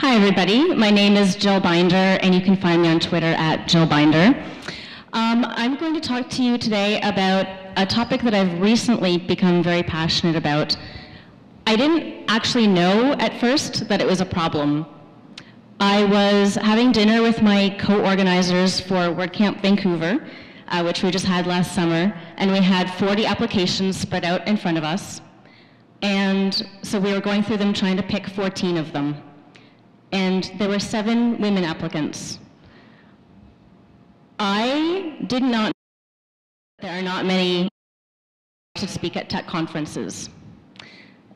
Hi, everybody. My name is Jill Binder, and you can find me on Twitter at Jill Binder. I'm going to talk to you today about a topic that I've recently become very passionate about. I didn't actually know at first that it was a problem. I was having dinner with my co-organizers for WordCamp Vancouver, which we just had last summer, and we had 40 applications spread out in front of us. And so we were going through them trying to pick 14 of them. And there were 7 women applicants. I did not know there are not many to speak at tech conferences.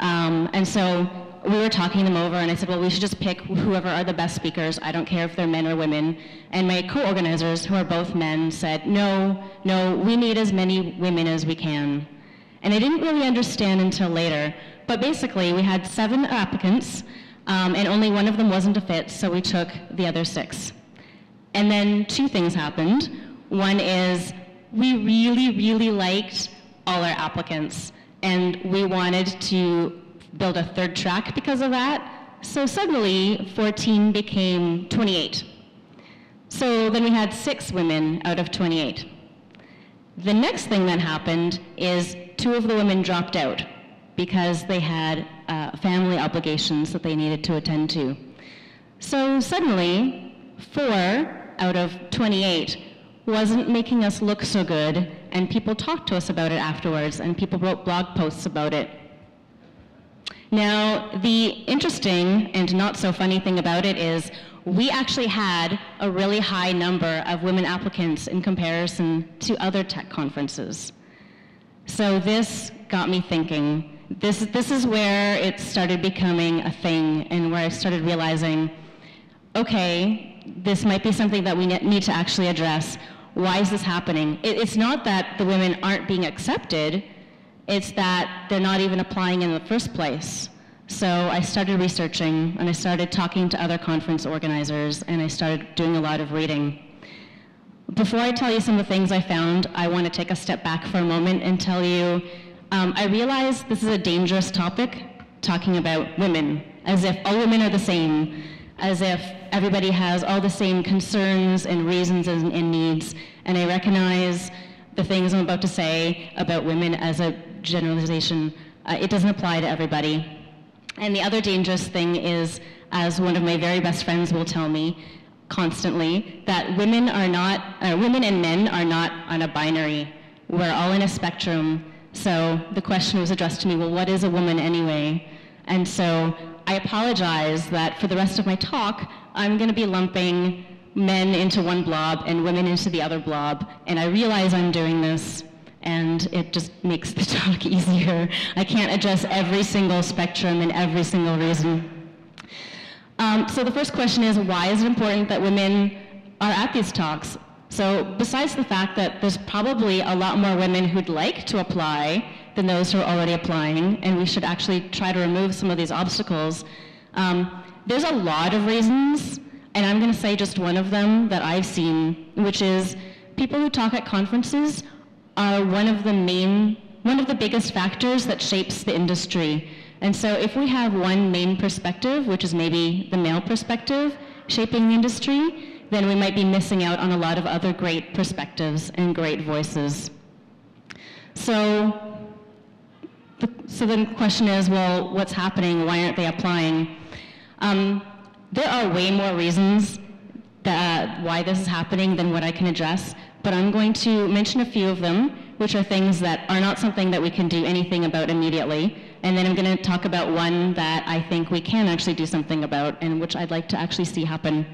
And so we were talking them over, and I said, well, we should just pick whoever are the best speakers. I don't care if they're men or women. And my co-organizers, who are both men, said, no, we need as many women as we can. And I didn't really understand until later. But basically, we had 7 applicants, and only one of them wasn't a fit, so we took the other 6. And then 2 things happened. One is we really liked all our applicants, and we wanted to build a 3rd track because of that. So suddenly, 14 became 28. So then we had 6 women out of 28. The next thing that happened is 2 of the women dropped out because they had family obligations that they needed to attend to. So suddenly, 4 out of 28 wasn't making us look so good, and people talked to us about it afterwards, and people wrote blog posts about it. Now, the interesting and not so funny thing about it is we actually had a really high number of women applicants in comparison to other tech conferences. So this got me thinking. This is where it started becoming a thing, and where I started realizing, okay, this might be something that we need to actually address. Why is this happening? It's not that the women aren't being accepted, it's that they're not even applying in the first place. So I started researching, and I started talking to other conference organizers, and I started doing a lot of reading. Before I tell you some of the things I found, I want to take a step back for a moment and tell you, I realize this is a dangerous topic, talking about women, as if all women are the same, as if everybody has all the same concerns and reasons and needs, and I recognize the things I'm about to say about women as a generalization. It doesn't apply to everybody. And the other dangerous thing is, as one of my very best friends will tell me constantly, that women and men are not on a binary. We're all in a spectrum. So the question was addressed to me, well, what is a woman anyway? And so I apologize that for the rest of my talk, I'm going to be lumping men into one blob and women into the other blob. And I realize I'm doing this, and it just makes the talk easier. I can't address every single spectrum and every single reason. So the first question is, why is it important that women are at these talks? So besides the fact that there's probably a lot more women who'd like to apply than those who are already applying, and we should actually try to remove some of these obstacles, there's a lot of reasons, and I'm going to say just one of them that I've seen, which is people who talk at conferences are one of the biggest factors that shapes the industry. And so if we have one main perspective, which is maybe the male perspective, shaping the industry, then we might be missing out on a lot of other great perspectives and great voices. So the question is, well, what's happening? Why aren't they applying? There are way more reasons why this is happening than what I can address, but I'm going to mention a few of them, which are things that are not something that we can do anything about immediately. And then I'm going to talk about one that I think we can actually do something about, and which I'd like to actually see happen.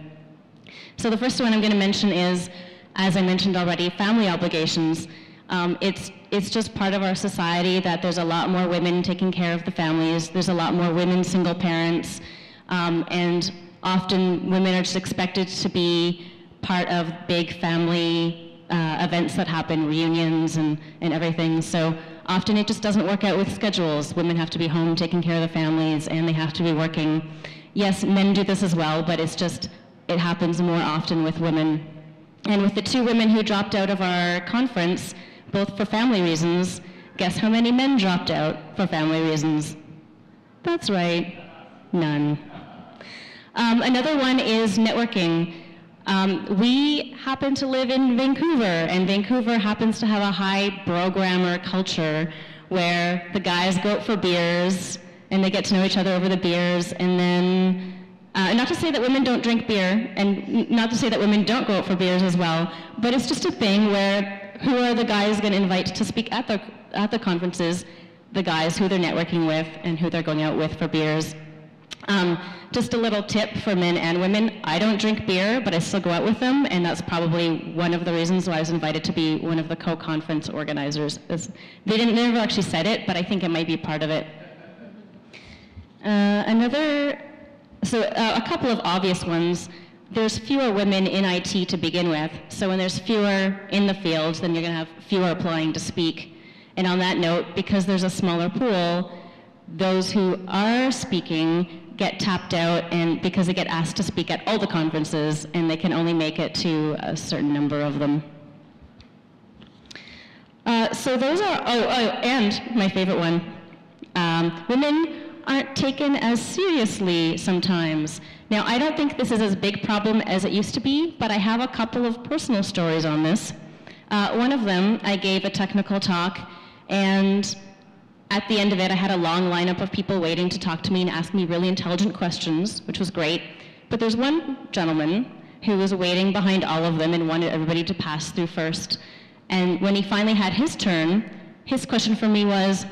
So the first one I'm going to mention is, as I mentioned already, family obligations. It's just part of our society that there's a lot more women taking care of the families. There's a lot more women single parents, and often women are just expected to be part of big family events that happen, reunions and everything. So often it just doesn't work out with schedules. Women have to be home taking care of the families, and they have to be working. Yes, men do this as well, but it happens more often with women. And with the 2 women who dropped out of our conference, both for family reasons, guess how many men dropped out for family reasons? That's right, none. Another one is networking. We happen to live in Vancouver, and Vancouver happens to have a high bro-grammar culture where the guys go out for beers, and they get to know each other over the beers, and then, not to say that women don't drink beer, and not to say that women don't go out for beers as well, but it's just a thing where who are the guys going to invite to speak at the conferences? The guys who they're networking with and who they're going out with for beers. Just a little tip for men and women, I don't drink beer, but I still go out with them, and that's probably one of the reasons why I was invited to be one of the co-conference organizers. They never actually said it, but I think it might be part of it. A couple of obvious ones. There's fewer women in IT to begin with, so when there's fewer in the field, then you're going to have fewer applying to speak. And on that note, because there's a smaller pool, those who are speaking get tapped out, and because they get asked to speak at all the conferences, and they can only make it to a certain number of them. So those are, and my favorite one, women aren't taken as seriously sometimes. Now, I don't think this is as big problem as it used to be, but I have a couple of personal stories on this. One of them, I gave a technical talk, and at the end of it, I had a long lineup of people waiting to talk to me and ask me really intelligent questions, which was great. But there's one gentleman who was waiting behind all of them and wanted everybody to pass through first. And when he finally had his turn, his question for me was,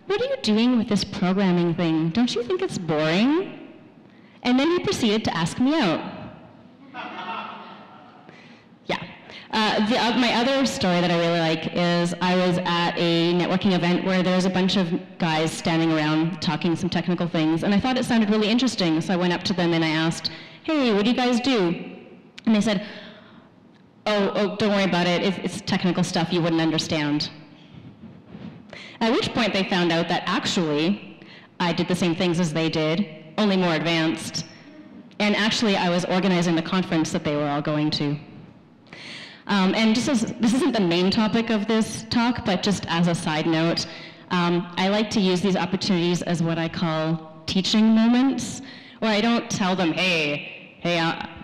"What are you doing with this programming thing? Don't you think it's boring?" And then he proceeded to ask me out. Yeah. My other story that I really like is I was at a networking event where there was a bunch of guys standing around talking some technical things, and I thought it sounded really interesting, so I went up to them and I asked, "Hey, what do you guys do?" And they said, oh, don't worry about it, it's technical stuff you wouldn't understand. At which point they found out that actually I did the same things as they did, only more advanced, and actually I was organizing the conference that they were all going to. And just as, this isn't the main topic of this talk, but just as a side note, I like to use these opportunities as what I call teaching moments, where I don't tell them, hey,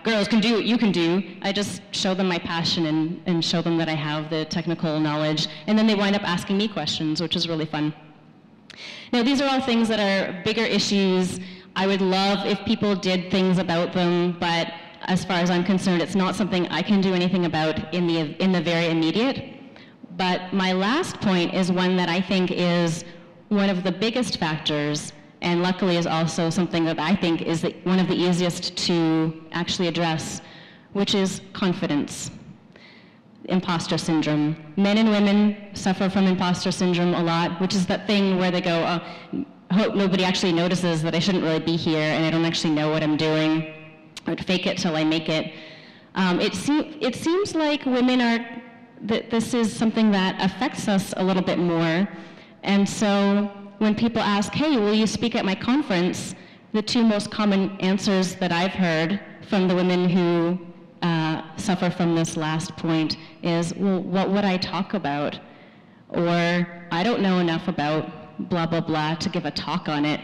girls can do what you can do. I just show them my passion and show them that I have the technical knowledge, and then they wind up asking me questions, which is really fun. Now, these are all things that are bigger issues. I would love if people did things about them, but as far as I'm concerned, it's not something I can do anything about in the very immediate. But my last point is one that I think is one of the biggest factors, and luckily is also something that I think is one of the easiest to actually address, which is confidence. Imposter syndrome. Men and women suffer from imposter syndrome a lot, which is that thing where they go, oh, I hope nobody actually notices that I shouldn't really be here and I don't actually know what I'm doing. I would fake it till I make it. It seems like women are, this is something that affects us a little bit more. And so when people ask, hey, will you speak at my conference? The two most common answers that I've heard from the women who suffer from this last point is, well, what would I talk about? Or, I don't know enough about blah, blah, blah to give a talk on it.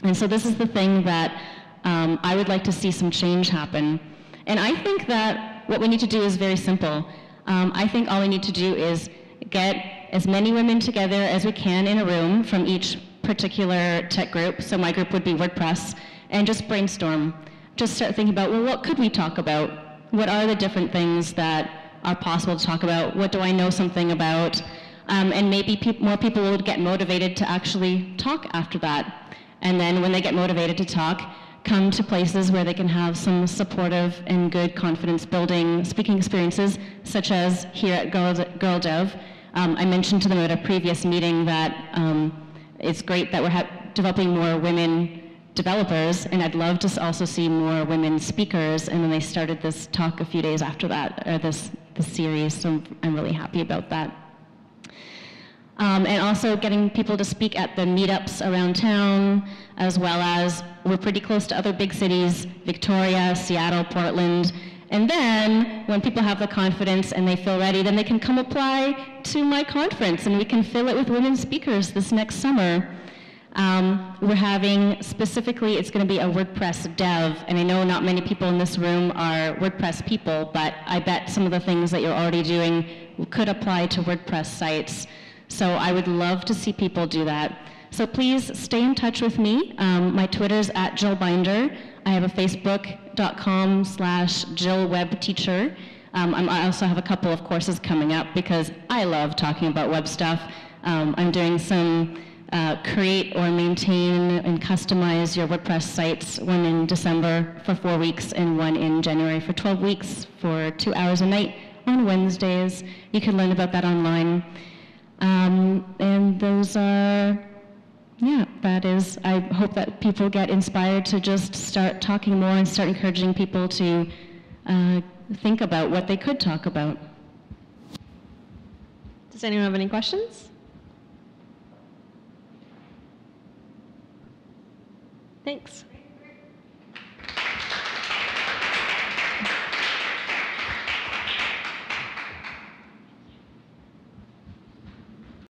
And so this is the thing that I would like to see some change happen. And I think that what we need to do is very simple. I think all we need to do is get as many women together as we can in a room from each particular tech group. So my group would be WordPress, and just brainstorm. Just start thinking about, well, what could we talk about? What are the different things that are possible to talk about? What do I know something about? And maybe more people would get motivated to actually talk after that. And then when they get motivated to talk, come to places where they can have some supportive and good confidence-building speaking experiences, such as here at Girl Dev. I mentioned to them at a previous meeting that it's great that we're developing more women developers, and I'd love to also see more women speakers, and then they started this talk a few days after that, or this series, so I'm really happy about that. And also getting people to speak at the meetups around town, as well as we're pretty close to other big cities, Victoria, Seattle, Portland. And then when people have the confidence and they feel ready, then they can come apply to my conference and we can fill it with women speakers this next summer. We're having, specifically, it's going to be a WordPress dev, and I know not many people in this room are WordPress people, but I bet some of the things that you're already doing could apply to WordPress sites. So I would love to see people do that. So please stay in touch with me. My Twitter's @JillBinder. I have a Facebook.com/JillWebTeacher. I also have a couple of courses coming up because I love talking about web stuff. I'm doing some create or maintain and customize your WordPress sites, one in December for 4 weeks and one in January for 12 weeks for 2 hours a night on Wednesdays. You can learn about that online. And those are, yeah, that is, I hope that people get inspired to just start talking more and start encouraging people to think about what they could talk about. Does anyone have any questions? Thanks.